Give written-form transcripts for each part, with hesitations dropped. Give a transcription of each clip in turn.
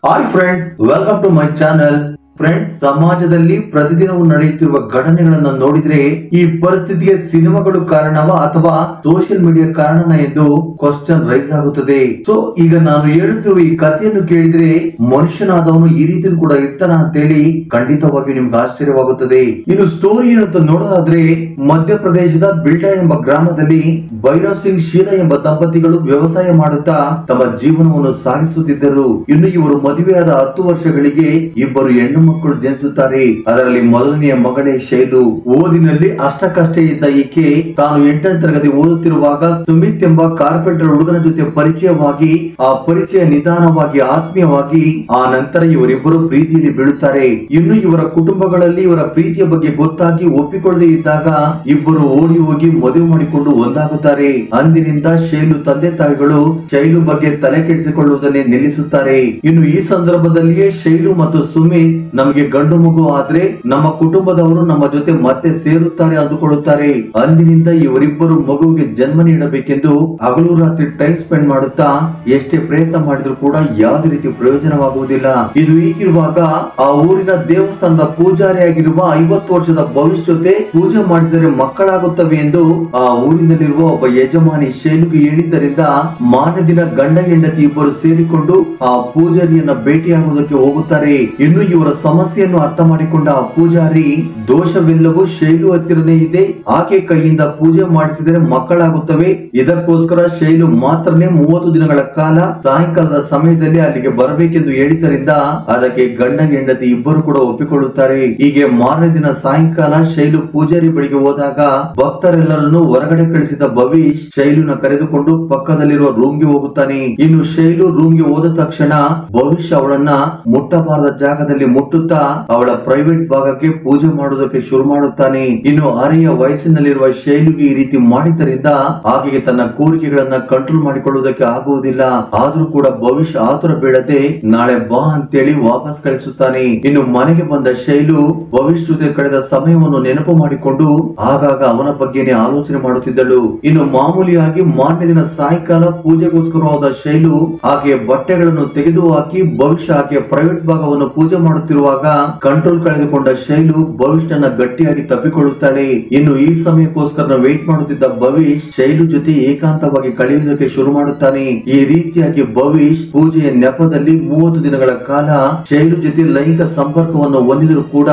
Hi friends, welcome to my channel. Friends, ಸಮಾಜದಲ್ಲಿ ಪ್ರತಿದಿನವೂ ನಡೆಯುತ್ತಿರುವ ಘಟನೆಗಳನ್ನ ನೋಡಿದ್ರೆ ಈ ಪರಿಸ್ಥಿತಿಗೆ ಸಿನಿಮಾಗಳು ಕಾರಣವಾ ಅಥವಾ ಸೋಷಿಯಲ್ ಮೀಡಿಯಾ ಕಾರಣನ ಎಂದು ಕ್ವಶನ್ ರೈಸ್ ಆಗುತ್ತದೆ. ಸೊ ಈಗ ನಾನು ಹೇಳುತ್ತಿರುವ ಈ ಕಥೆಯನ್ನು ಕೇಳಿದ್ರೆ ಮನುಷ್ಯನಾದವನು ಈ ರೀತಿ ಕೂಡ ಇರ್ತಾನ ಅಂತೇಳಿ ಖಂಡಿತವಾಗಿ ನಿಮ್ಗೆ ಆಶ್ಚರ್ಯವಾಗುತ್ತದೆ. ಇನ್ನು ಸ್ಟೋರಿ ಏನಂತ ನೋಡೋದಾದ್ರೆ, ಮಧ್ಯಪ್ರದೇಶದ ಬಿಲ್ಡಾ ಎಂಬ ಗ್ರಾಮದಲ್ಲಿ ಭೈರವ್ ಸಿಂಗ್ ಶೀಲಾ ಎಂಬ ದಂಪತಿಗಳು ವ್ಯವಸಾಯ ಮಾಡುತ್ತಾ ತಮ್ಮ ಜೀವನವನ್ನು ಸಾಗಿಸುತ್ತಿದ್ದರು. ಇನ್ನು ಇವರು ಮದುವೆಯಾದ 10 ವರ್ಷಗಳಿಗೆ ಇಬ್ಬರು ಹೆಣ್ಣು ಮಕ್ಕಳು ಜನಿಸುತ್ತಾರೆ. ಅದರಲ್ಲಿ ಮೊದಲನೆಯ ಮಗಳೇ ಶೈಲು. ಓದಿನಲ್ಲಿ ಅಷ್ಟಕಷ್ಟೇ ಇದ್ದ ಈಕೆ ತಾನು 8ನೇ ತರಗತಿ ಓದುತ್ತಿರುವಾಗ ಸುಮಿತ್ ಎಂಬ ಕಾರ್ಪೆಂಟರ್ ಹುಡುಗನ ಜೊತೆ ಪರಿಚಯವಾಗಿ ಆ ಪರಿಚಯ ನಿಧಾನವಾಗಿ ಆತ್ಮೀಯವಾಗಿ ಆ ನಂತರ ಇವರಿಬ್ಬರು ಪ್ರೀತಿಯಲ್ಲಿ ಬೀಳುತ್ತಾರೆ. ಇನ್ನು ಇವರ ಕುಟುಂಬಗಳಲ್ಲಿ ಇವರ ಪ್ರೀತಿಯ ಬಗ್ಗೆ ಗೊತ್ತಾಗಿ ಒಪ್ಪಿಕೊಳ್ಳದೆ ಇದ್ದಾಗ ಇಬ್ಬರು ಓಡಿ ಹೋಗಿ ಮದುವೆ ಮಾಡಿಕೊಂಡು ಒಂದಾಗುತ್ತಾರೆ. ಅಂದಿನಿಂದ ಶೈಲು ತಂದೆ ತಾಯಿಗಳು ಶೈಲು ಬಗ್ಗೆ ತಲೆ ಕೆಡಿಸಿಕೊಳ್ಳುವುದನ್ನೇ ನಿಲ್ಲಿಸುತ್ತಾರೆ. ಇನ್ನು ಈ ಸಂದರ್ಭದಲ್ಲಿಯೇ ಶೈಲು ಮತ್ತು ಸುಮಿತ್ ನಮಗೆ ಗಂಡು ಮಗು ಆದ್ರೆ ನಮ್ಮ ಕುಟುಂಬದವರು ನಮ್ಮ ಜೊತೆ ಮತ್ತೆ ಸೇರುತ್ತಾರೆ ಅಂದುಕೊಳ್ಳುತ್ತಾರೆ. ಅಂದಿನಿಂದ ಇವರಿಬ್ಬರು ಮಗುವಿಗೆ ಜನ್ಮ ನೀಡಬೇಕೆಂದು ಹಗಲು ರಾತ್ರಿ ಟೈಮ್ ಸ್ಪೆಂಡ್ ಮಾಡುತ್ತಾ ಎಷ್ಟೇ ಪ್ರಯತ್ನ ಮಾಡಿದ್ರು ಕೂಡ ಯಾವುದೇ ರೀತಿ ಪ್ರಯೋಜನವಾಗುವುದಿಲ್ಲ. ಇದು ಹೀಗಿರುವಾಗ ಆ ಊರಿನ ದೇವಸ್ಥಾನದ ಪೂಜಾರಿಯಾಗಿರುವ 50 ವರ್ಷದ ಭವಿಷ್ಯ ಜೊತೆ ಪೂಜೆ ಮಾಡಿಸಿದರೆ ಮಕ್ಕಳಾಗುತ್ತವೆ ಎಂದು ಆ ಊರಿನಲ್ಲಿರುವ ಒಬ್ಬ ಯಜಮಾನಿ ಶೈಲುಗೆ ಹೇಳಿದ್ದರಿಂದ ಮಾರನೇ ದಿನ ಗಂಡ ಹೆಂಡತಿ ಇಬ್ಬರು ಸೇರಿಕೊಂಡು ಆ ಪೂಜಾರಿಯನ್ನ ಭೇಟಿಯಾಗುವುದಕ್ಕೆ ಹೋಗುತ್ತಾರೆ. ಇನ್ನು ಇವರ ಸಮಸ್ಯೆಯನ್ನು ಅರ್ಥ ಮಾಡಿಕೊಂಡ ಆ ಪೂಜಾರಿ, ದೋಷವೆಲ್ಲವೂ ಶೈಲು ಹತ್ತಿರನೇ ಇದೆ, ಆಕೆ ಕೈಯಿಂದ ಪೂಜೆ ಮಾಡಿಸಿದರೆ ಮಕ್ಕಳಾಗುತ್ತವೆ, ಇದಕ್ಕೋಸ್ಕರ ಶೈಲು ಮಾತ್ರನೇ 30 ದಿನಗಳ ಕಾಲ ಸಾಯಂಕಾಲದ ಸಮಯದಲ್ಲಿ ಅಲ್ಲಿಗೆ ಬರಬೇಕೆಂದು ಹೇಳಿದ್ದರಿಂದ ಅದಕ್ಕೆ ಗಂಡ ಹೆಂಡತಿ ಇಬ್ಬರು ಕೂಡ ಒಪ್ಪಿಕೊಳ್ಳುತ್ತಾರೆ. ಹೀಗೆ ಮಾರನೇ ದಿನ ಸಾಯಂಕಾಲ ಶೈಲು ಪೂಜಾರಿ ಬಳಿಗೆ ಹೋದಾಗ ಭಕ್ತರೆಲ್ಲರನ್ನು ಹೊರಗಡೆ ಕಳಿಸಿದ ಭವಿಷ್ ಶೈಲುನ ಕರೆದುಕೊಂಡು ಪಕ್ಕದಲ್ಲಿರುವ ರೂಮ್ಗೆ ಹೋಗುತ್ತಾನೆ. ಇನ್ನು ಶೈಲು ರೂಮ್ಗೆ ಹೋದ ತಕ್ಷಣ ಭವಿಷ್ ಅವಳನ್ನ ಮುಟ್ಟಬಾರದ ಜಾಗದಲ್ಲಿ ಮುಟ್ಟುತ್ತಾ ಅವಳ ಪ್ರೈವೇಟ್ ಭಾಗಕ್ಕೆ ಪೂಜೆ ಮಾಡುವುದಕ್ಕೆ ಶುರು ಮಾಡುತ್ತಾನೆ. ಇನ್ನು ಅರೆಯ ವಯಸ್ಸಿನಲ್ಲಿರುವ ಶೈಲುಗೆ ಈ ರೀತಿ ಮಾಡಿದ್ದರಿಂದ ಆಕೆಗೆ ತನ್ನ ಕೋರಿಕೆಗಳನ್ನ ಕಂಟ್ರೋಲ್ ಮಾಡಿಕೊಳ್ಳುವುದಕ್ಕೆ ಆಗುವುದಿಲ್ಲ. ಆದ್ರೂ ಕೂಡ ಭವಿಷ್ ಆತುರ ಬೀಳದೆ ನಾಳೆ ಬಾ ಅಂತೇಳಿ ವಾಪಸ್ ಕಳಿಸುತ್ತಾನೆ. ಇನ್ನು ಮನೆಗೆ ಬಂದ ಶೈಲು ಭವಿಷ್ ಜೊತೆ ಕಳೆದ ಸಮಯವನ್ನು ನೆನಪು ಮಾಡಿಕೊಂಡು ಆಗಾಗ ಅವನ ಬಗ್ಗೆನೇ ಆಲೋಚನೆ ಮಾಡುತ್ತಿದ್ದಳು. ಇನ್ನು ಮಾಮೂಲಿಯಾಗಿ ಮಾರನೇ ದಿನ ಸಾಯಂಕಾಲ ಪೂಜೆಗೋಸ್ಕರವಾದ ಶೈಲು ಆಕೆಯ ಬಟ್ಟೆಗಳನ್ನು ತೆಗೆದು ಹಾಕಿ ಭವಿಷ್ ಆಕೆಯ ಪ್ರೈವೇಟ್ ಭಾಗವನ್ನು ಪೂಜೆ ಮಾಡುತ್ತಿರುವಾಗ ಕಂಟ್ರೋಲ್ ಕಳೆದುಕೊಂಡ ಶೈಲು ಭವಿಷ್ ನನ್ನ ಗಟ್ಟಿಯಾಗಿ ತಪ್ಪಿಕೊಳ್ಳುತ್ತಾಳೆ. ಇನ್ನು ಈ ಸಮಯಕ್ಕೋಸ್ಕರ ವೇಟ್ ಮಾಡುತ್ತಿದ್ದ ಭವಿಷ್ ಶೈಲು ಜೊತೆ ಏಕಾಂತವಾಗಿ ಕಳೆಯುವುದಕ್ಕೆ ಶುರು ಮಾಡುತ್ತಾನೆ. ಈ ರೀತಿಯಾಗಿ ಭವಿಷ್ ಪೂಜೆಯ ನೆಪದಲ್ಲಿ 30 ದಿನಗಳ ಕಾಲ ಶೈಲು ಜೊತೆ ಲೈಂಗಿಕ ಸಂಪರ್ಕವನ್ನು ಹೊಂದಿದರೂ ಕೂಡ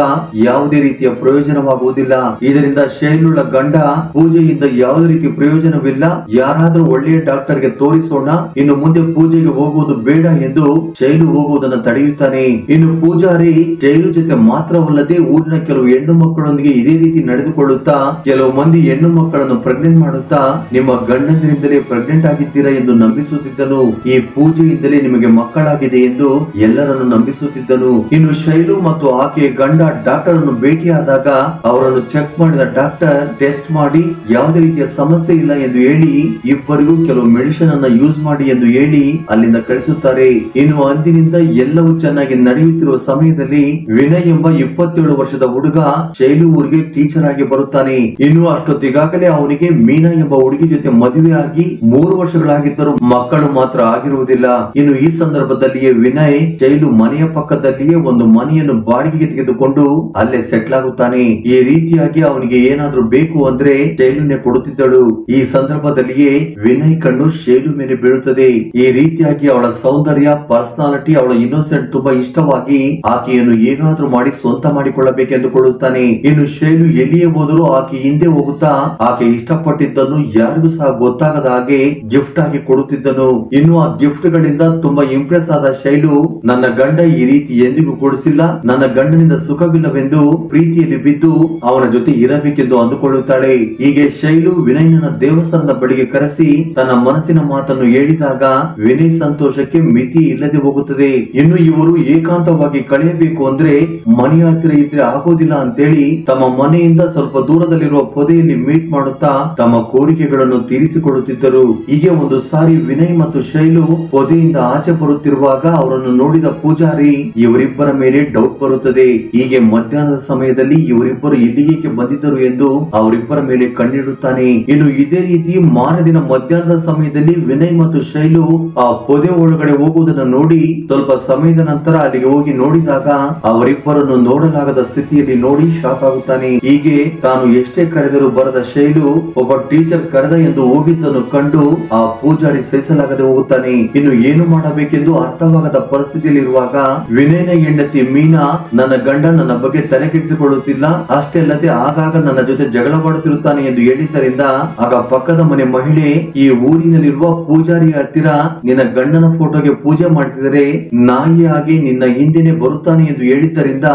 ಯಾವುದೇ ರೀತಿಯ ಪ್ರಯೋಜನವಾಗುವುದಿಲ್ಲ. ಇದರಿಂದ ಶೈಲುಳ ಗಂಡ ಪೂಜೆಯಿಂದ ಯಾವುದೇ ರೀತಿ ಪ್ರಯೋಜನವಿಲ್ಲ, ಯಾರಾದ್ರೂ ಒಳ್ಳೆಯ ಡಾಕ್ಟರ್ಗೆ ತೋರಿಸೋಣ, ಇನ್ನು ಮುಂದೆ ಪೂಜೆಗೆ ಹೋಗುವುದು ಬೇಡ ಎಂದು ಶೈಲು ಹೋಗುವುದನ್ನು ತಡೆಯುತ್ತಾನೆ. ಇನ್ನು ಪೂಜಾರಿ ಶೈಲು ಜೊತೆ ಮಾತ್ರವಲ್ಲದೆ ಊರಿನ ಕೆಲವು ಹೆಣ್ಣು ಮಕ್ಕಳೊಂದಿಗೆ ಇದೇ ರೀತಿ ನಡೆದುಕೊಳ್ಳುತ್ತಾ ಕೆಲವು ಮಂದಿ ಹೆಣ್ಣು ಮಕ್ಕಳನ್ನು ಪ್ರೆಗ್ನೆಂಟ್ ಮಾಡುತ್ತಾ ನಿಮ್ಮ ಗಂಡಂದಿರಿಂದಲೇ ಪ್ರೆಗ್ನೆಂಟ್ ಆಗಿದ್ದೀರಾ ಎಂದು ನಂಬಿಸುತ್ತಿದ್ದನು. ಈ ಪೂಜೆಯಿಂದಲೇ ನಿಮಗೆ ಮಕ್ಕಳಾಗಿದೆ ಎಂದು ಎಲ್ಲರನ್ನು ನಂಬಿಸುತ್ತಿದ್ದನು. ಇನ್ನು ಶೈಲು ಮತ್ತು ಆಕೆಯ ಗಂಡ ಡಾಕ್ಟರ್ ಅನ್ನು ಭೇಟಿಯಾದಾಗ ಅವರನ್ನು ಚೆಕ್ ಮಾಡಿದ ಡಾಕ್ಟರ್ ಟೆಸ್ಟ್ ಮಾಡಿ ಯಾವುದೇ ರೀತಿಯ ಸಮಸ್ಯೆ ಇಲ್ಲ ಎಂದು ಹೇಳಿ ಇಬ್ಬರಿಗೂ ಕೆಲವು ಮೆಡಿಸಿನ್ ಅನ್ನ ಯೂಸ್ ಮಾಡಿ ಎಂದು ಹೇಳಿ ಅಲ್ಲಿಂದ ಕಳಿಸುತ್ತಾರೆ. ಇನ್ನು ಅಂದಿನಿಂದ ಎಲ್ಲವೂ ಚೆನ್ನಾಗಿ ನಡೆಯುತ್ತಿರುವ ಸಮಯದಲ್ಲಿ ವಿನಯ್ ಎಂಬ 27 ವರ್ಷದ ಹುಡುಗ ಶೈಲು ಊರಿಗೆ ಟೀಚರ್ ಆಗಿ ಬರುತ್ತಾನೆ. ಇನ್ನು ಅಷ್ಟೊತ್ತಿಗಾಗಲೇ ಅವನಿಗೆ ಮೀನಾ ಎಂಬ ಹುಡುಗಿ ಜೊತೆ ಮದುವೆ ಆಗಿ 3 ವರ್ಷಗಳಾಗಿದ್ದರೂ ಮಕ್ಕಳು ಮಾತ್ರ ಆಗಿರುವುದಿಲ್ಲ. ಇನ್ನು ಈ ಸಂದರ್ಭದಲ್ಲಿಯೇ ವಿನಯ್ ಶೈಲು ಮನೆಯ ಪಕ್ಕದಲ್ಲಿಯೇ ಒಂದು ಮನೆಯನ್ನು ಬಾಡಿಗೆಗೆ ತೆಗೆದುಕೊಂಡು ಅಲ್ಲೇ ಸೆಟ್ಲ್ ಆಗುತ್ತಾನೆ. ಈ ರೀತಿಯಾಗಿ ಅವನಿಗೆ ಏನಾದ್ರೂ ಬೇಕು ಅಂದ್ರೆ ಶೈಲುನೇ ಕೊಡುತ್ತಿದ್ದಳು. ಈ ಸಂದರ್ಭದಲ್ಲಿಯೇ ವಿನಯ್ ಕಣ್ಣು ಶೈಲು ಮೇಲೆ ಬೀಳುತ್ತದೆ. ಈ ರೀತಿಯಾಗಿ ಅವಳ ಸೌಂದರ್ಯ, ಪರ್ಸನಾಲಿಟಿ, ಅವಳ ಇನ್ನೋಸೆಂಟ್ ತುಂಬಾ ಇಷ್ಟವಾಗಿ ಆಕೆಯನ್ನು ಹೇಗಾದ್ರೂ ಮಾಡಿ ಸ್ವಂತ ಮಾಡಿಕೊಳ್ಳಬೇಕೆಂದುಕೊಳ್ಳುತ್ತಾನೆ. ಇನ್ನು ಶೈಲು ಎಲ್ಲಿಯೇ ಹೋದರೂ ಆಕೆ ಹಿಂದೆ ಹೋಗುತ್ತಾ ಆಕೆ ಇಷ್ಟಪಟ್ಟಿದ್ದನ್ನು ಯಾರಿಗೂ ಸಹ ಗೊತ್ತಾಗದ ಹಾಗೆ ಗಿಫ್ಟ್ ಆಗಿ ಕೊಡುತ್ತಿದ್ದನು. ಇನ್ನು ಆ ಗಿಫ್ಟ್ ಗಳಿಂದ ತುಂಬಾ ಇಂಪ್ರೆಸ್ ಆದ ಶೈಲು ನನ್ನ ಗಂಡ ಈ ರೀತಿ ಎಂದಿಗೂ ಕೊಡಿಸಿಲ್ಲ, ನನ್ನ ಗಂಡನಿಂದ ಸುಖವಿಲ್ಲವೆಂದು ಪ್ರೀತಿಯಲ್ಲಿ ಬಿದ್ದು ಅವನ ಜೊತೆ ಇರಬೇಕೆಂದು ಅಂದುಕೊಳ್ಳುತ್ತಾಳೆ. ಹೀಗೆ ಶೈಲು ವಿನಯನ ದೇವಸ್ಥಾನದ ಬಳಿಗೆ ಕರೆಸಿ ತನ್ನ ಮನಸ್ಸಿನ ಮಾತನ್ನು ಹೇಳಿದಾಗ ವಿನಯ್ ಸಂತೋಷಕ್ಕೆ ಮಿತಿ ಇಲ್ಲದೆ ಹೋಗುತ್ತದೆ. ಇನ್ನು ಇವರು ಏಕಾಂತವಾಗಿ ಕಳೆಯಬೇಕು ಬೇಕು ಅಂದ್ರೆ ಮನೆಯ ಹತ್ತಿರ ಇದ್ರೆ ಆಗೋದಿಲ್ಲ ಅಂತೇಳಿ ತಮ್ಮ ಮನೆಯಿಂದ ಸ್ವಲ್ಪ ದೂರದಲ್ಲಿರುವ ಪೊದೆಯಲ್ಲಿ ಮೀಟ್ ಮಾಡುತ್ತಾ ತಮ್ಮ ಕೋರಿಕೆಗಳನ್ನು ತೀರಿಸಿಕೊಳ್ಳುತ್ತಿದ್ದರು. ಹೀಗೆ ಒಂದು ಸಾರಿ ವಿನಯ್ ಮತ್ತು ಶೈಲು ಪೊದೆಯಿಂದ ಆಚೆ ಬರುತ್ತಿರುವಾಗ ಅವರನ್ನು ನೋಡಿದ ಪೂಜಾರಿ ಇವರಿಬ್ಬರ ಮೇಲೆ ಡೌಟ್ ಬರುತ್ತದೆ. ಹೀಗೆ ಮಧ್ಯಾಹ್ನದ ಸಮಯದಲ್ಲಿ ಇವರಿಬ್ಬರು ಇಲ್ಲಿಗೆ ಬಂದಿದ್ದರು ಎಂದು ಅವರಿಬ್ಬರ ಮೇಲೆ ಕಣ್ಣಿಡುತ್ತಾನೆ. ಇನ್ನು ಇದೇ ರೀತಿ ಮಾರದಿನ ಮಧ್ಯಾಹ್ನದ ಸಮಯದಲ್ಲಿ ವಿನಯ್ ಮತ್ತು ಶೈಲು ಆ ಪೊದೆ ಒಳಗಡೆ ಹೋಗುವುದನ್ನು ನೋಡಿ ಸ್ವಲ್ಪ ಸಮಯದ ನಂತರ ಅಲ್ಲಿಗೆ ಹೋಗಿ ನೋಡಿದಾಗ ಅವರಿಬ್ಬರನ್ನು ನೋಡಲಾಗದ ಸ್ಥಿತಿಯಲ್ಲಿ ನೋಡಿ ಶಾಕ್ ಆಗುತ್ತಾನೆ. ಹೀಗೆ ತಾನು ಎಷ್ಟೇ ಕರೆದರೂ ಬರದ ಶೈಲು ಒಬ್ಬ ಟೀಚರ್ ಕರೆದ ಎಂದು ಹೋಗಿದ್ದನ್ನು ಕಂಡು ಆ ಪೂಜಾರಿ ಸಹಿಸಲಾಗದೆ ಹೋಗುತ್ತಾನೆ. ಇನ್ನು ಏನು ಮಾಡಬೇಕೆಂದು ಅರ್ಥವಾಗದ ಪರಿಸ್ಥಿತಿಯಲ್ಲಿರುವಾಗ ವಿನಯನ ಹೆಂಡತಿ ಮೀನಾ ನನ್ನ ಗಂಡ ನನ್ನ ಬಗ್ಗೆ ತಲೆ ಕೆಡಿಸಿಕೊಳ್ಳುತ್ತಿಲ್ಲ, ಅಷ್ಟೇ ಅಲ್ಲದೆ ಆಗಾಗ ನನ್ನ ಜೊತೆ ಜಗಳವಾಡುತ್ತಿರುತ್ತಾನೆ ಎಂದು ಹೇಳಿದ್ದರಿಂದ ಆಗ ಪಕ್ಕದ ಮನೆ ಮಹಿಳೆ ಈ ಊರಿನಲ್ಲಿರುವ ಪೂಜಾರಿಯ ಹತ್ತಿರ ನಿನ್ನ ಗಂಡನ ಫೋಟೋಗೆ ಪೂಜೆ ಮಾಡಿಸಿದರೆ ನಾಯಿಯಾಗಿ ನಿನ್ನ ಹಿಂದೆನೆ ಬರುತ್ತಾನೆ ಎಂದು ಹೇಳಿದ್ದರಿಂದ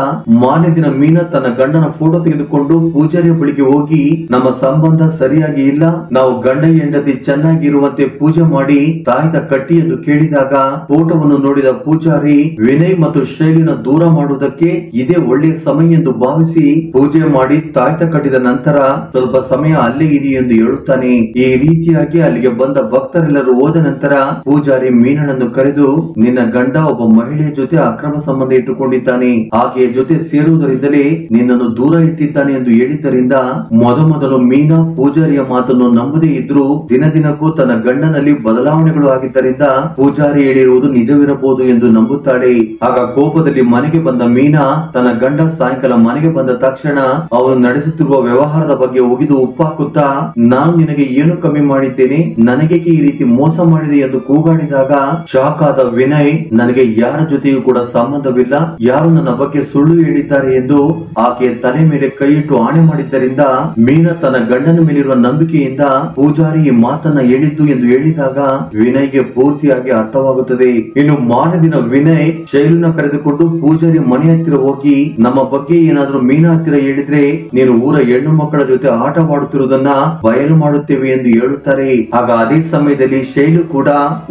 ಮಾರನೇ ದಿನ ಮೀನಾ ತನ್ನ ಗಂಡನ ಫೋಟೋ ತೆಗೆದುಕೊಂಡು ಪೂಜಾರಿಯ ಬಳಿಗೆ ಹೋಗಿ ನಮ್ಮ ಸಂಬಂಧ ಸರಿಯಾಗಿ ಇಲ್ಲ, ನಾವು ಗಂಡ ಹೆಂಡತಿ ಚೆನ್ನಾಗಿ ಇರುವಂತೆ ಪೂಜೆ ಮಾಡಿ ತಾಯ್ತ ಕಟ್ಟಿ ಎಂದು ಕೇಳಿದಾಗ ಫೋಟೋವನ್ನು ನೋಡಿದ ಪೂಜಾರಿ ವಿನಯ್ ಮತ್ತು ಶೈಲಿನ ದೂರ ಮಾಡುವುದಕ್ಕೆ ಇದೇ ಒಳ್ಳೆಯ ಸಮಯ ಎಂದು ಭಾವಿಸಿ ಪೂಜೆ ಮಾಡಿ ತಾಯ್ತ ಕಟ್ಟಿದ ನಂತರ ಸ್ವಲ್ಪ ಸಮಯ ಅಲ್ಲೇ ಇರಿ ಎಂದು ಹೇಳುತ್ತಾನೆ. ಈ ರೀತಿಯಾಗಿ ಅಲ್ಲಿಗೆ ಬಂದ ಭಕ್ತರೆಲ್ಲರೂ ಹೋದ ನಂತರ ಪೂಜಾರಿ ಮೀನನನ್ನು ಕರೆದು ನಿನ್ನ ಗಂಡ ಒಬ್ಬ ಮಹಿಳೆಯ ಜೊತೆ ಅಕ್ರಮ ಸಂಬಂಧ ಇಟ್ಟುಕೊಂಡಿದ್ದಾನೆ, ಆಕೆಯ ಜೊತೆ ಸೇರುವುದರಿಂದಲೇ ನಿನ್ನನ್ನು ದೂರ ಇಟ್ಟಿದ್ದಾನೆ ಎಂದು ಹೇಳಿದ್ದರಿಂದ ಮೊದಲು ಮೀನಾ ಪೂಜಾರಿಯ ಮಾತನ್ನು ನಂಬದೇ ಇದ್ರು ದಿನ ದಿನಕ್ಕೂ ತನ್ನ ಗಂಡನಲ್ಲಿ ಬದಲಾವಣೆಗಳು ಆಗಿದ್ದರಿಂದ ಪೂಜಾರಿ ಹೇಳಿರುವುದು ನಿಜವಿರಬಹುದು ಎಂದು ನಂಬುತ್ತಾಳೆ. ಆಗ ಕೋಪದಲ್ಲಿ ಮನೆಗೆ ಬಂದ ಮೀನಾ ತನ್ನ ಗಂಡ ಸಾಯಂಕಾಲ ಮನೆಗೆ ಬಂದ ತಕ್ಷಣ ಅವನು ನಡೆಸುತ್ತಿರುವ ವ್ಯವಹಾರದ ಬಗ್ಗೆ ಉಗಿದು ಉಪ್ಪಾಕುತ್ತಾ ನಾನು ನಿನಗೆ ಏನು ಕಮ್ಮಿ ಮಾಡಿದ್ದೇನೆ, ನನಗೆ ಈ ರೀತಿ ಮೋಸ ಮಾಡಿದೆ ಎಂದು ಕೂಗಾಡಿದಾಗ ಶಾಕ್ ಆದ ವಿನಯ್ ನನಗೆ ಯಾರ ಜೊತೆಯೂ ಕೂಡ ಸಂಬಂಧವಿಲ್ಲ, ಯಾರು ನನ್ನ ಬಗ್ಗೆ ಸುಳ್ಳು ಹೇಳಿದ್ದಾರೆ ಎಂದು ಆಕೆಯ ತಲೆ ಮೇಲೆ ಕೈ ಇಟ್ಟು ಆಣೆ ಮಾಡಿದ್ದರಿಂದ ಮೀನಾ ತನ್ನ ಗಂಡನ ಮೇಲಿರುವ ನಂಬಿಕೆಯಿಂದ ಪೂಜಾರಿ ಈ ಮಾತನ್ನ ಹೇಳಿದ್ದು ಎಂದು ಹೇಳಿದಾಗ ವಿನಯ್ಗೆ ಪೂರ್ತಿಯಾಗಿ ಅರ್ಥವಾಗುತ್ತದೆ. ಇನ್ನು ಮಾರನೇ ದಿನ ವಿನಯ್ ಶೈಲುನ ಕರೆದುಕೊಂಡು ಪೂಜಾರಿ ಮನೆ ಹತ್ತಿರ ಹೋಗಿ ನಮ್ಮ ಬಗ್ಗೆ ಏನಾದ್ರೂ ಮೀನಾ ಹತ್ತಿರ ಹೇಳಿದ್ರೆ ನೀನು ಊರ ಹೆಣ್ಣು ಮಕ್ಕಳ ಜೊತೆ ಆಟವಾಡುತ್ತಿರುವುದನ್ನ ಬಯಲು ಮಾಡುತ್ತೇವೆ ಎಂದು ಹೇಳುತ್ತಾರೆ. ಆಗ ಅದೇ ಸಮಯದಲ್ಲಿ ಶೈಲು ಕೂಡ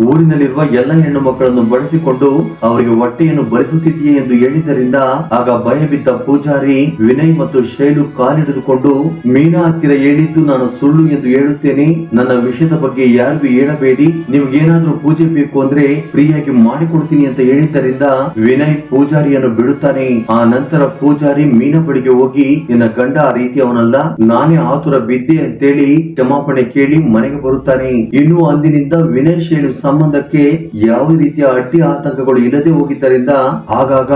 ಊರಿನಲ್ಲಿರುವ ಎಲ್ಲ ಹೆಣ್ಣು ಮಕ್ಕಳನ್ನು ಬಳಸಿಕೊಂಡು ಅವರಿಗೆ ಹೊಟ್ಟೆಯನ್ನು ಬರಿಸುತ್ತಿದೆಯೇ ಎಂದು ಹೇಳಿದ್ದರಿಂದ ಆಗ ಭಯ ಬಿದ್ದ ಪೂಜಾರಿ ವಿನಯ್ ಮತ್ತು ಶೈಲು ಕಾಲಿಡಿದುಕೊಂಡು ಮೀನಾ ಹತ್ತಿರ ಹೇಳಿದ್ದು ನಾನು ಸುಳ್ಳು ಎಂದು ಹೇಳುತ್ತೇನೆ, ನನ್ನ ವಿಷಯದ ಬಗ್ಗೆ ಯಾರಿಗೂ ಹೇಳಬೇಡಿ, ನಿಮ್ಗೇನಾದ್ರೂ ಪೂಜೆ ಬೇಕು ಅಂದ್ರೆ ಫ್ರೀಯಾಗಿ ಮಾಡಿಕೊಡ್ತೀನಿ ಅಂತ ಹೇಳಿದ್ದರಿಂದ ವಿನಯ್ ಪೂಜಾರಿಯನ್ನು ಬಿಡುತ್ತಾನೆ. ಆ ನಂತರ ಪೂಜಾರಿ ಮೀನಾ ಬಳಿಗೆ ಹೋಗಿ ನಿನ್ನ ಗಂಡ ಆ ರೀತಿ ಅವನಲ್ಲ, ನಾನೇ ಆತುರ ಬಿದ್ದೆ ಅಂತೇಳಿ ಕ್ಷಮಾಪಣೆ ಕೇಳಿ ಮನೆಗೆ ಬರುತ್ತಾನೆ. ಇನ್ನು ಅಂದಿನಿಂದ ವಿನಯ್ ಶೈಲು ಸಂಬಂಧಕ್ಕೆ ಯಾವುದೇ ರೀತಿಯ ಅಡ್ಡಿ ಆತಂಕಗಳು ಇಲ್ಲದೆ ಹೋಗಿದ್ದರಿಂದ ಆಗಾಗ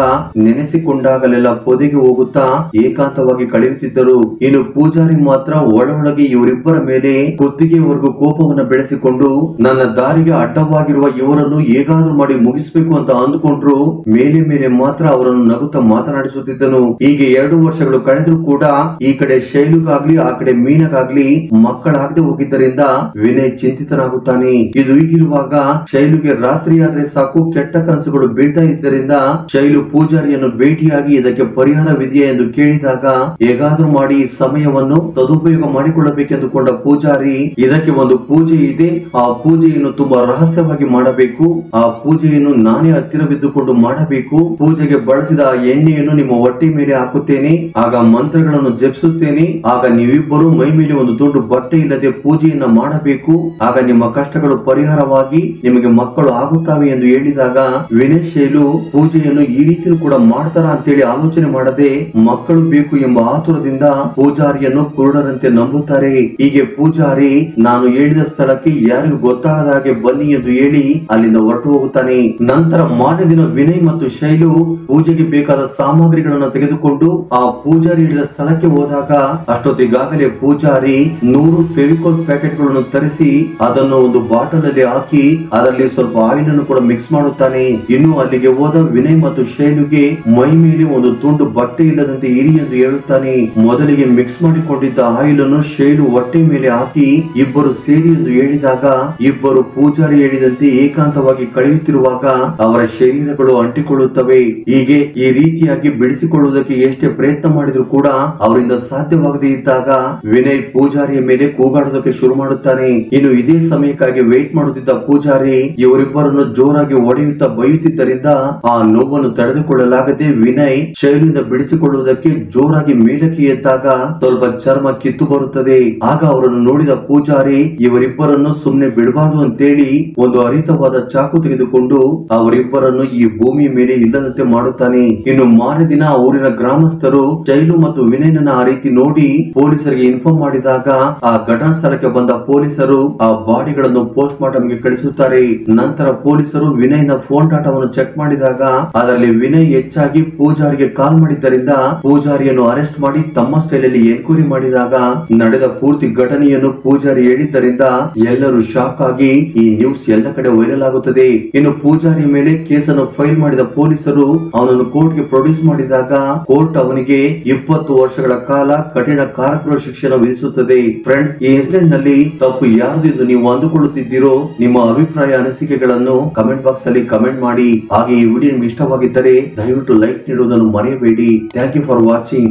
ನೆನೆಸಿಕೊಂಡಾಗಲೆಲ್ಲ ಪೊದೆಗೆ ಹೋಗುತ್ತಾ ಏಕಾಂತವಾಗಿ ಕಳೆಯುತ್ತಿದ್ದರು. ಇನ್ನು ಪೂಜಾರಿ ಮಾತ್ರ ಒಳಗೆ ಇವರಿಬ್ಬರ ಮೇಲೆ ಕುತ್ತಿಗೆವರೆಗೂ ಕೋಪವನ್ನು ಬೆಳೆಸಿಕೊಂಡು ನನ್ನ ದಾರಿಗೆ ಅಡ್ಡವಾಗಿರುವ ಇವರನ್ನು ಹೇಗಾದ್ರೂ ಮಾಡಿ ಮುಗಿಸಬೇಕು ಅಂತ ಅಂದುಕೊಂಡ್ರು ಮೇಲೆ ಮೇಲೆ ಮಾತ್ರ ಅವರನ್ನು ನಗುತ್ತಾ ಮಾತನಾಡಿಸುತ್ತಿದ್ದನು. ಹೀಗೆ 2 ವರ್ಷಗಳು ಕಳೆದರೂ ಕೂಡ ಈ ಕಡೆ ಶೈಲುಗಾಗ್ಲಿ ಆ ಕಡೆ ಮೀನಗಾಗ್ಲಿ ಮಕ್ಕಳಾಗದೆ ಹೋಗಿದ್ದರಿಂದ ವಿನಯ್ ಚಿಂತಿತನಾಗುತ್ತಾನೆ. ಇದು ಹೀಗಿರುವಾಗ ಶೈಲುಗೆ ರಾತ್ರಿ ಆದ್ರೆ ಸಾಕು ಕೆಟ್ಟ ಕನಸುಗಳು ಬೀಳ್ತಾ ಇದ್ದರಿಂದ ಶೈಲು ಪೂಜಾರಿಯನ್ನು ಭೇಟಿಯಾಗಿ ಇದಕ್ಕೆ ಪರಿಹಾರವಿದೆಯಾ ಎಂದು ಕೇಳಿದಾಗ ಹೇಗಾದ್ರೂ ಮಾಡಿ ಈ ಸಮಯವನ್ನು ಸದುಪಯೋಗ ಮಾಡಿಕೊಳ್ಳಬೇಕೆಂದುಕೊಂಡ ಪೂಜಾರಿ ಇದಕ್ಕೆ ಒಂದು ಪೂಜೆ ಇದೆ, ಆ ಪೂಜೆಯನ್ನು ತುಂಬಾ ರಹಸ್ಯವಾಗಿ ಮಾಡಬೇಕು, ಆ ಪೂಜೆಯನ್ನು ನಾನೇ ಹತ್ತಿರ ಬಿದ್ದುಕೊಂಡು ಮಾಡಬೇಕು, ಪೂಜೆಗೆ ಬಳಸಿದ ಎಣ್ಣೆಯನ್ನು ನಿಮ್ಮ ಹೊಟ್ಟೆ ಮೇಲೆ ಹಾಕುತ್ತೇನೆ, ಆಗ ಮಂತ್ರಗಳನ್ನು ಜಪಿಸುತ್ತೇನೆ, ಆಗ ನೀವಿಬ್ಬರು ಮೈ ಮೇಲೆ ಒಂದು ದೊಡ್ಡ ಬಟ್ಟೆ ಇಲ್ಲದೆ ಪೂಜೆಯನ್ನ ಮಾಡಬೇಕು, ಆಗ ನಿಮ್ಮ ಕಷ್ಟಗಳು ಪರಿಹಾರವಾಗಿ ನಿಮಗೆ ಮಕ್ಕಳು ಆಗುತ್ತವೆ ಎಂದು ಹೇಳಿದಾಗ ವಿನಯ್ ಶೈಲು ಪೂಜೆಯನ್ನು ಈ ರೀತಿ ಕೂಡ ಮಾಡ್ತಾರ ಅಂತೇಳಿ ಆಲೋಚನೆ ಮಾಡದೆ ಮಕ್ಕಳು ಬೇಕು ಎಂಬ ಆತುರದಿಂದ ಪೂಜಾರಿಯನ್ನು ಕುರುಡರಂತೆ ನಂಬುತ್ತಾರೆ. ಹೀಗೆ ಪೂಜಾರಿ ನಾನು ಹೇಳಿದ ಸ್ಥಳಕ್ಕೆ ಯಾರಿಗೂ ಗೊತ್ತಾಗದ ಹಾಗೆ ಬನ್ನಿ ಎಂದು ಹೇಳಿ ಅಲ್ಲಿಂದ ಹೊರಟು ಹೋಗುತ್ತಾನೆ. ನಂತರ ಮಾರನೇ ದಿನ ವಿನಯ್ ಮತ್ತು ಶೈಲು ಪೂಜೆಗೆ ಬೇಕಾದ ಸಾಮಗ್ರಿಗಳನ್ನು ತೆಗೆದುಕೊಂಡು ಆ ಪೂಜಾರಿ ಹೇಳಿದ ಸ್ಥಳಕ್ಕೆ ಹೋದಾಗ ಅಷ್ಟೊತ್ತಿಗಾಗಲೇ ಪೂಜಾರಿ 100 ಫೆವಿಕಾಲ್ ಪ್ಯಾಕೆಟ್ ಗಳನ್ನು ತರಿಸಿ ಅದನ್ನು ಒಂದು ಬಾಟಲ್ ಅಲ್ಲಿ ಹಾಕಿ ಅದರಲ್ಲಿ ಸ್ವಲ್ಪ ಆಯಿಲ್ ಅನ್ನು ಕೂಡ ಮಿಕ್ಸ್ ಮಾಡುತ್ತಾನೆ. ಇನ್ನು ಅಲ್ಲಿಗೆ ಹೋದ ವಿನಯ್ ಮತ್ತು ಶೈಲುಗೆ ಮೈ ಮೇಲೆ ಒಂದು ತುಂಡು ಬಟ್ಟೆ ಇಲ್ಲದಂತೆ ಇರಿ ಎಂದು ಹೇಳುತ್ತಾನೆ. ಮೊದಲಿಗೆ ಮಿಕ್ಸ್ ಮಾಡಿಕೊಂಡಿದ್ದ ಆಯಿಲ್ ಅನ್ನು ಶೈಲು ಹೊಟ್ಟೆ ಮೇಲೆ ಹಾಕಿ ಇಬ್ಬರು ಸೇರಿ ಎಂದು ಹೇಳಿದಾಗ ಇಬ್ಬರು ಪೂಜಾರಿ ಹೇಳಿದಂತೆ ಏಕಾಂತವಾಗಿ ಕಳೆಯುತ್ತಿರುವಾಗ ಅವರ ಶರೀರಗಳು ಅಂಟಿಕೊಳ್ಳುತ್ತವೆ. ಹೀಗೆ ಈ ರೀತಿಯಾಗಿ ಬಿಡಿಸಿಕೊಳ್ಳುವುದಕ್ಕೆ ಎಷ್ಟೇ ಪ್ರಯತ್ನ ಮಾಡಿದ್ರು ಕೂಡ ಅವರಿಂದ ಸಾಧ್ಯವಾಗದೇ ಇದ್ದಾಗ ವಿನಯ್ ಪೂಜಾರಿಯ ಮೇಲೆ ಕೂಗಾಡುವುದಕ್ಕೆ ಶುರು ಮಾಡುತ್ತಾನೆ. ಇನ್ನು ಇದೇ ಸಮಯಕ್ಕಾಗಿ ವೇಟ್ ಮಾಡುತ್ತಿದ್ದ ಪೂಜಾರಿ ಇವರಿಬ್ಬರನ್ನು ಜೋರಾಗಿ ಹೊಡೆಯುತ್ತಾ ಬೈಯುತ್ತಿದ್ದರಿಂದ ಆ ನೋವನ್ನು ತಡೆದುಕೊಳ್ಳ ತಡೆದುಕೊಳ್ಳಲಾಗದೆ ವಿನಯ್ ಶೈಲಿಯಿಂದ ಬಿಡಿಸಿಕೊಳ್ಳುವುದಕ್ಕೆ ಜೋರಾಗಿ ಮೇಲಕ್ಕೆ ಎದ್ದಾಗ ಸ್ವಲ್ಪ ಚರ್ಮ ಕಿತ್ತು ಬರುತ್ತದೆ. ಆಗ ಅವರನ್ನು ನೋಡಿದ ಪೂಜಾರಿ ಇವರಿಬ್ಬರನ್ನು ಸುಮ್ನೆ ಬಿಡಬಾರದು ಅಂತೇಳಿ ಒಂದು ಹರಿತವಾದ ಚಾಕು ತೆಗೆದುಕೊಂಡು ಅವರಿಬ್ಬರನ್ನು ಈ ಭೂಮಿ ಮೇಲೆ ಇಲ್ಲದಂತೆ ಮಾಡುತ್ತಾನೆ. ಇನ್ನು ಮಾರನೇ ದಿನ ಊರಿನ ಗ್ರಾಮಸ್ಥರು ಶೈಲು ಮತ್ತು ವಿನಯನ ಆ ರೀತಿ ನೋಡಿ ಪೊಲೀಸರಿಗೆ ಇನ್ಫಾರ್ಮ್ ಮಾಡಿದಾಗ ಆ ಘಟನಾ ಸ್ಥಳಕ್ಕೆ ಬಂದ ಪೊಲೀಸರು ಆ ಬಾಡಿಗಳನ್ನು ಪೋಸ್ಟ್ ಮಾರ್ಟಮ್ ಗೆ ಕಳಿಸುತ್ತಾರೆ. ನಂತರ ಪೊಲೀಸರು ವಿನಯ್ನ ಫೋನ್ ಡಾಟಾವನ್ನು ಚೆಕ್ ಮಾಡಿದಾಗ ಅದರಲ್ಲಿ ವಿನಯ್ ಹೆಚ್ಚಾಗಿ ಪೂಜಾರಿಗೆ ಕಾಲ್ ಮಾಡಿದ್ದರಿಂದ ಪೂಜಾರಿಯನ್ನು ಅರೆಸ್ಟ್ ಮಾಡಿ ತಮ್ಮ ಸ್ಟೈಲ್ ಅಲ್ಲಿ ಎನ್ಕ್ವೈರಿ ಮಾಡಿದಾಗ ನಡೆದ ಪೂರ್ತಿ ಘಟನೆಯನ್ನು ಪೂಜಾರಿ ಹೇಳಿದ್ದರಿಂದ ಎಲ್ಲರೂ ಶಾಕ್ ಆಗಿ ಈ ನ್ಯೂಸ್ ಎಲ್ಲ ಕಡೆ ವೈರಲ್ ಆಗುತ್ತದೆ. ಇನ್ನು ಪೂಜಾರಿ ಮೇಲೆ ಕೇಸನ್ನು ಫೈಲ್ ಮಾಡಿದ ಪೊಲೀಸರು ಅವನನ್ನು ಕೋರ್ಟ್ಗೆ ಪ್ರೊಡ್ಯೂಸ್ ಮಾಡಿದಾಗ ಕೋರ್ಟ್ ಅವನಿಗೆ 20 ವರ್ಷಗಳ ಕಾಲ ಕಠಿಣ ಕಾರಾಗೃಹ ಶಿಕ್ಷೆಯನ್ನು ವಿಧಿಸುತ್ತದೆ. ಫ್ರೆಂಡ್ಸ್, ಈ ಇನ್ಸಿಡೆಂಟ್ ನಲ್ಲಿ ತಪ್ಪು ಯಾರು ಎಂದು ನೀವು ಅಂದುಕೊಳ್ಳುತ್ತಿದ್ದೀರೋ ನಿಮ್ಮ ಅಭಿಪ್ರಾಯ ಅನಿಸಿಕೆಗಳನ್ನು ಕಮೆಂಟ್ ಬಾಕ್ಸ್ ಅಲ್ಲಿ ಕಮೆಂಟ್ ಮಾಡಿ. ಹಾಗೆ ಈ ವಿಡಿಯೋ ನಿಮಗೆ ಇಷ್ಟವಾಗಿದ್ದರೆ ದಯವಿಟ್ಟು ಲೈಕ್ ನೀಡುವುದನ್ನು ಮರೆಯಬೇಡಿ. Thank you for watching.